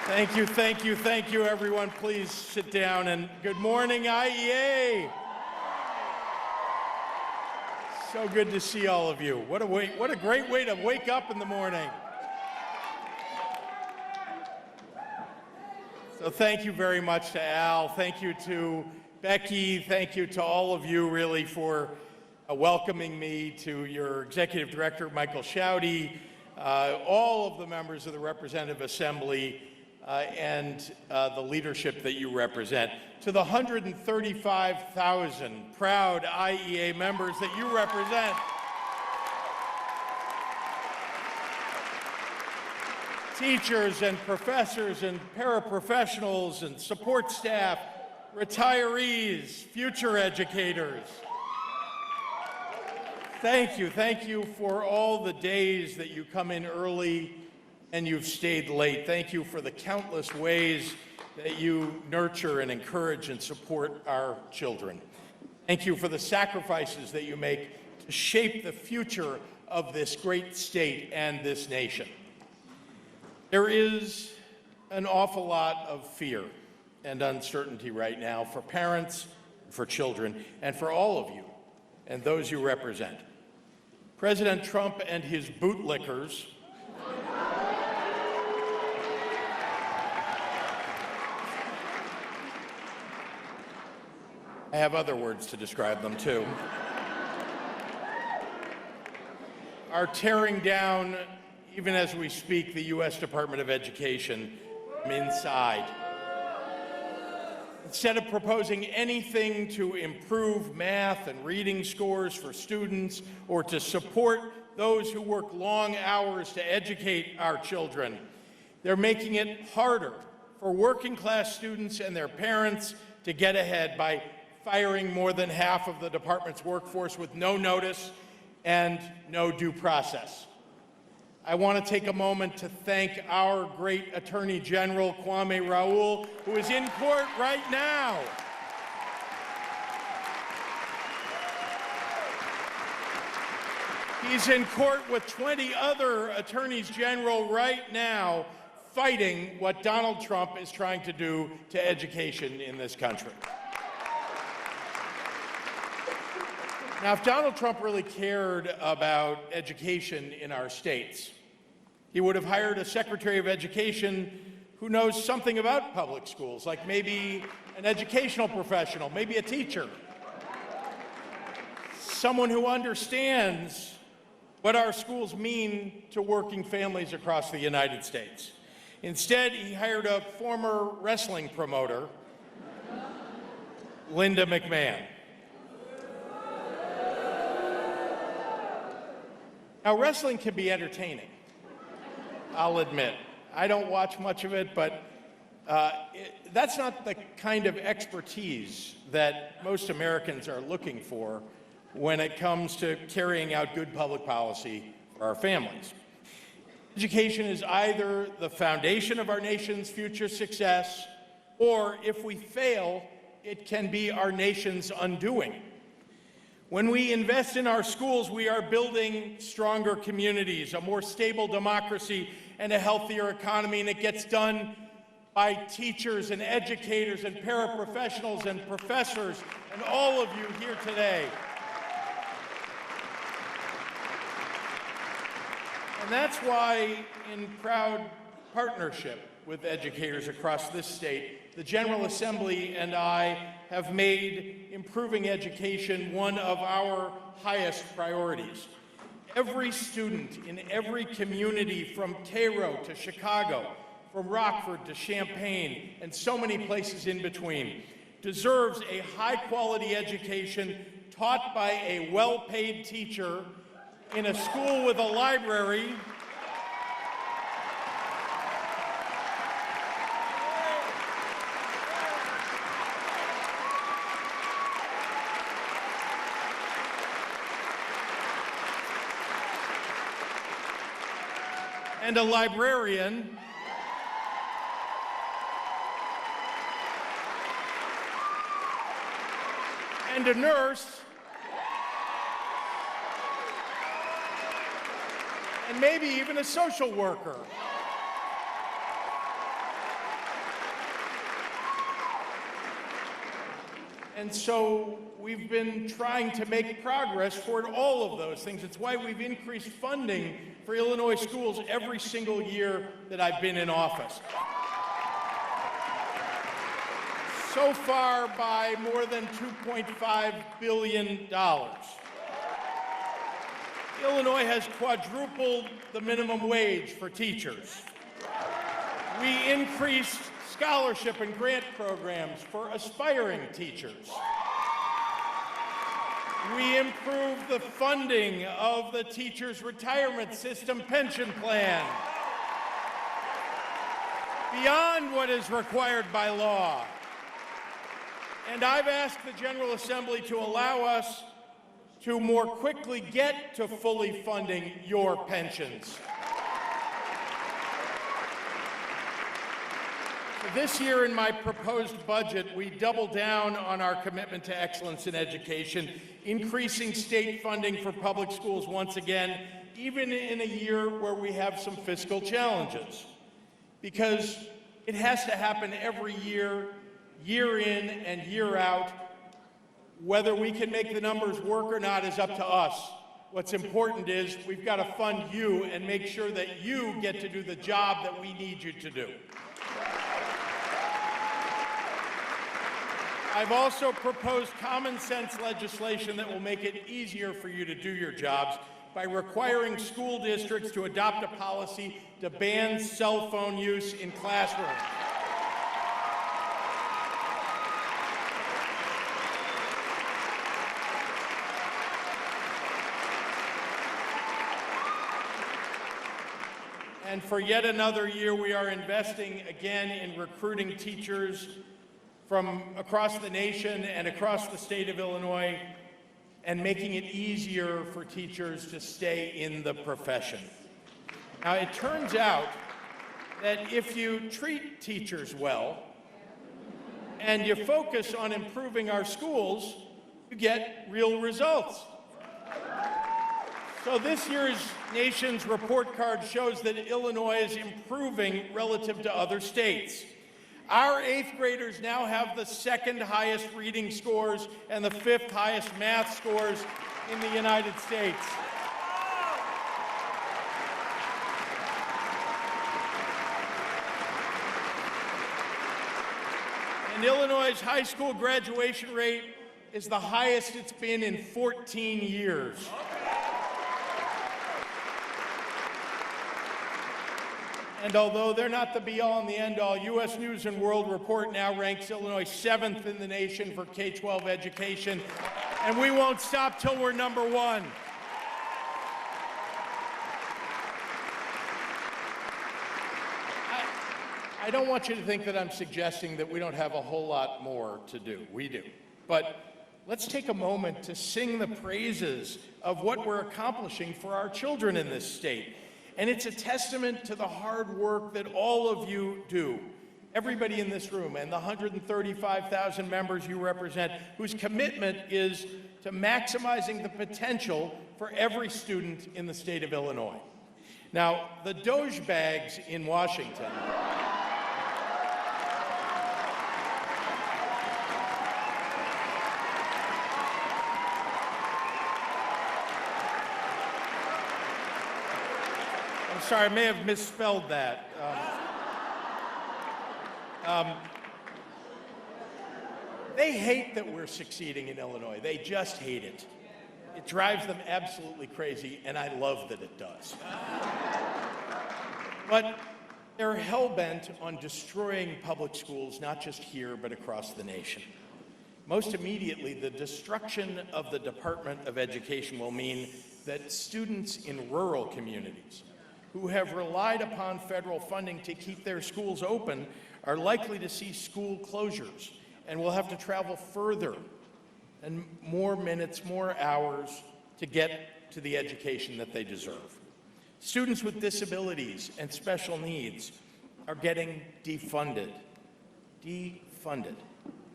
Thank you, everyone. Please sit down, and good morning, IEA. So good to see all of you. What a great way to wake up in the morning. So thank you very much to Al. Thank you to Becky. Thank you to all of you, really, for welcoming me, to your Executive Director, Michael Schaudy, all of the members of the Representative Assembly, and the leadership that you represent, to the 135,000 proud IEA members that you represent, teachers and professors and paraprofessionals and support staff, retirees, future educators. Thank you for all the days that you come in early and you've stayed late. Thank you for the countless ways that you nurture and encourage and support our children. Thank you for the sacrifices that you make to shape the future of this great state and this nation. There is an awful lot of fear and uncertainty right now for parents, for children, and for all of you and those you represent. President Trump and his bootlickers I have other words to describe them, too, are tearing down, even as we speak, the U.S. Department of Education from inside. Instead of proposing anything to improve math and reading scores for students or to support those who work long hours to educate our children, they're making it harder for working-class students and their parents to get ahead by firing more than half of the department's workforce with no notice and no due process. I want to take a moment to thank our great Attorney General, Kwame Raoul, who is in court right now. He's in court with 20 other attorneys general right now, fighting what Donald Trump is trying to do to education in this country. Now, if Donald Trump really cared about education in our states, he would have hired a Secretary of Education who knows something about public schools, like maybe an educational professional, maybe a teacher, someone who understands what our schools mean to working families across the United States. Instead, he hired a former wrestling promoter, Linda McMahon. Now, wrestling can be entertaining, I'll admit. I don't watch much of it, but that's not the kind of expertise that most Americans are looking for when it comes to carrying out good public policy for our families. Education is either the foundation of our nation's future success, or if we fail, it can be our nation's undoing. When we invest in our schools, we are building stronger communities, a more stable democracy, and a healthier economy, and it gets done by teachers and educators and paraprofessionals and professors and all of you here today. And that's why, in proud partnership with educators across this state, the General Assembly and I have made improving education one of our highest priorities. Every student in every community, from Cairo to Chicago, from Rockford to Champaign, and so many places in between, deserves a high-quality education taught by a well-paid teacher in a school with a library and a librarian and a nurse and maybe even a social worker. And so we've been trying to make progress toward all of those things. It's why we've increased funding for Illinois schools every single year that I've been in office. So far by more than $2.5 billion. Illinois has quadrupled the minimum wage for teachers. We increased scholarship and grant programs for aspiring teachers. We improved the funding of the teachers' retirement system pension plan beyond what is required by law. And I've asked the General Assembly to allow us to more quickly get to fully funding your pensions. This year in my proposed budget, we double down on our commitment to excellence in education, increasing state funding for public schools once again, even in a year where we have some fiscal challenges. Because it has to happen every year, year in and year out. Whether we can make the numbers work or not is up to us. What's important is we've got to fund you and make sure that you get to do the job that we need you to do. I've also proposed common sense legislation that will make it easier for you to do your jobs by requiring school districts to adopt a policy to ban cell phone use in classrooms. And for yet another year, we are investing again in recruiting teachers from across the nation and across the state of Illinois and making it easier for teachers to stay in the profession. Now, it turns out that if you treat teachers well and you focus on improving our schools, you get real results. So this year's Nation's report card shows that Illinois is improving relative to other states. Our 8th graders now have the 2nd highest reading scores and the 5th highest math scores in the United States. And Illinois' high school graduation rate is the highest it's been in 14 years. And although they're not the be-all and the end-all, U.S. News & World Report now ranks Illinois 7th in the nation for K-12 education, and we won't stop till we're number 1. I don't want you to think that I'm suggesting that we don't have a whole lot more to do. We do. But let's take a moment to sing the praises of what we're accomplishing for our children in this state. And it's a testament to the hard work that all of you do, everybody in this room and the 135,000 members you represent, whose commitment is to maximizing the potential for every student in the state of Illinois. Now, the Doge bags in Washington sorry, I may have misspelled that. They hate that we're succeeding in Illinois. They just hate it. It drives them absolutely crazy, and I love that it does. But they're hell-bent on destroying public schools, not just here, but across the nation. Most immediately, the destruction of the Department of Education will mean that students in rural communities who have relied upon federal funding to keep their schools open are likely to see school closures and will have to travel further and more minutes, more hours to get to the education that they deserve. Students with disabilities and special needs are getting defunded,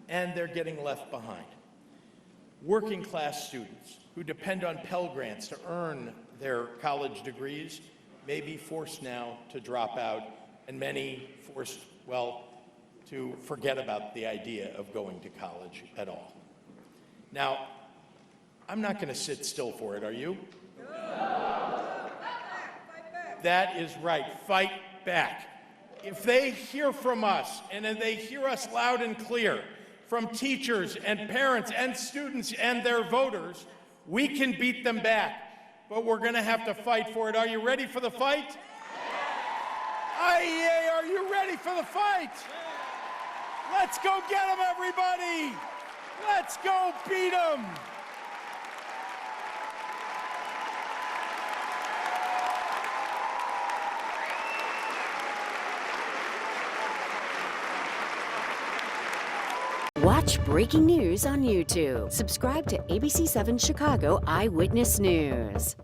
and they're getting left behind. Working class students who depend on Pell Grants to earn their college degrees may be forced now to drop out, and many forced, well, to forget about the idea of going to college at all. Now, I'm not going to sit still for it, are you? That is right. Fight back. If they hear from us, and if they hear us loud and clear from teachers and parents and students and their voters, we can beat them back. But we're going to have to fight for it. Are you ready for the fight? IEA, are you ready for the fight? Let's go get them, everybody! Let's go beat them! Watch breaking news on YouTube. Subscribe to ABC7 Chicago Eyewitness News.